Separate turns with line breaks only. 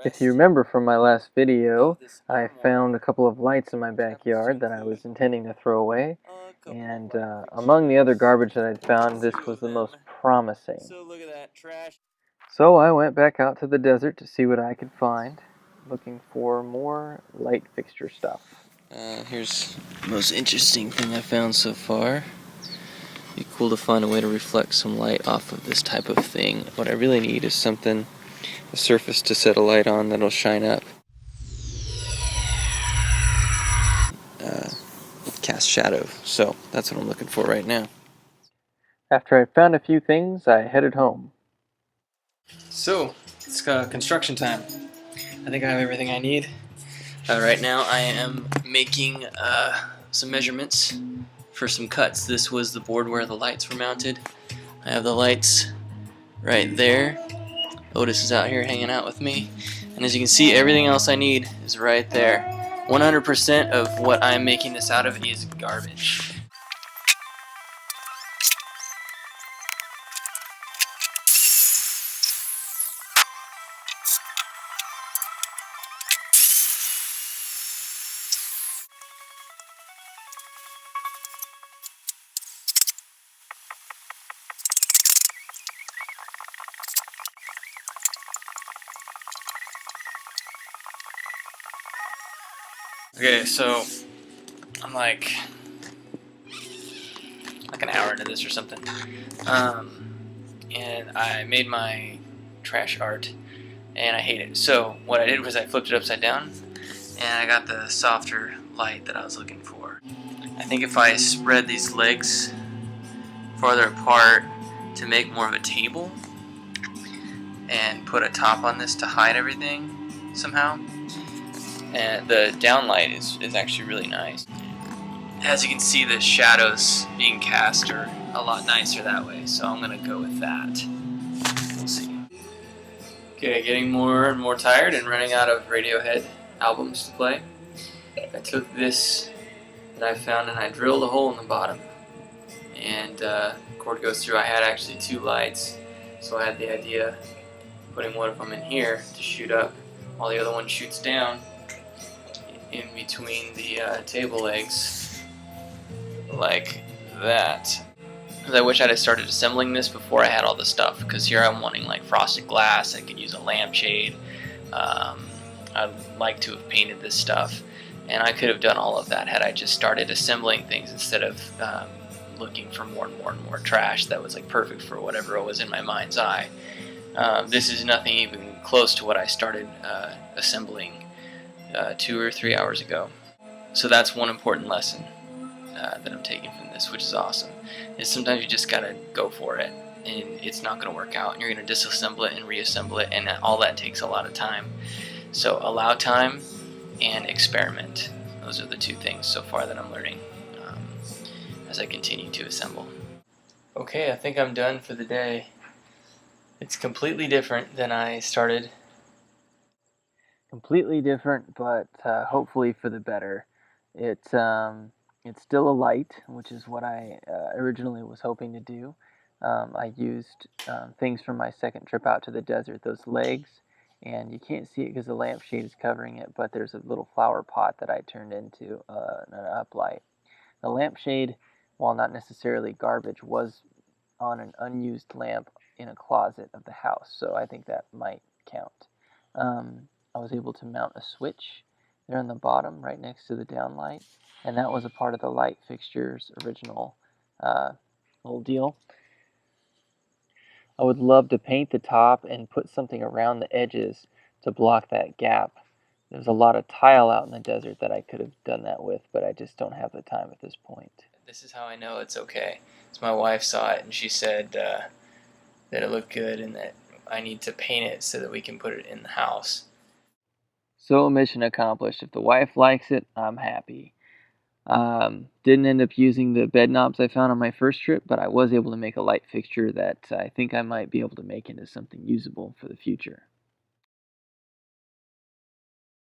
If you remember from my last video, I found a couple of lights in my backyard that I was intending to throw away, and among the other garbage that I'd found, this was the most promising. So I went back out to the desert to see what I could find, looking for more light fixture stuff.
Here's the most interesting thing I found so far. Be cool to find a way to reflect some light off of this type of thing. What I really need is something, a surface to set a light on that'll shine up. Cast shadow. So that's what I'm looking for right now.
After I found a few things, I headed home.
So, it's construction time. I think I have everything I need. Right now I am making some measurements for some cuts. This was the board where the lights were mounted. I have the lights right there. Otis is out here hanging out with me. And as you can see, everything else I need is right there. 100% of what I'm making this out of is garbage. Okay, so I'm like an hour into this or something. And I made my trash art and I hate it. So what I did was I flipped it upside down and I got the softer light that I was looking for. I think if I spread these legs farther apart to make more of a table and put a top on this to hide everything somehow, and the downlight is actually really nice. As you can see, the shadows being cast are a lot nicer that way, so I'm gonna go with that. We'll see. Okay, getting more and more tired and running out of Radiohead albums to play. I took this that I found and I drilled a hole in the bottom, and the cord goes through. I had actually two lights, so I had the idea of putting one of them in here to shoot up while the other one shoots down in between the table legs, like that. I wish I'd have started assembling this before I had all the stuff, because here I'm wanting like frosted glass. I could use a lampshade. I'd like to have painted this stuff, and I could have done all of that had I just started assembling things instead of looking for more and more and more trash that was like perfect for whatever was in my mind's eye. This is nothing even close to what I started assembling 2 or 3 hours ago. So that's one important lesson that I'm taking from this, which is awesome, is sometimes you just gotta go for it, and it's not gonna work out, and you're gonna disassemble it and reassemble it, and all that takes a lot of time. So allow time and experiment. Those are the two things so far that I'm learning as I continue to assemble. Okay, I think I'm done for the day. It's completely different than I started.
Completely different, but hopefully for the better. It's still a light, which is what I originally was hoping to do. I used things from my second trip out to the desert, those legs, and you can't see it because the lampshade is covering it, but there's a little flower pot that I turned into an uplight. The lampshade, while not necessarily garbage, was on an unused lamp in a closet of the house, so I think that might count. I was able to mount a switch there on the bottom right next to the downlight, and that was a part of the light fixture's original little deal. I would love to paint the top and put something around the edges to block that gap. There's a lot of tile out in the desert that I could have done that with, but I just don't have the time at this point.
This is how I know it's okay. So my wife saw it and she said that it looked good and that I need to paint it so that we can put it in the house.
So mission accomplished. If the wife likes it, I'm happy. Didn't end up using the bed knobs I found on my first trip, but I was able to make a light fixture that I think I might be able to make into something usable for the future.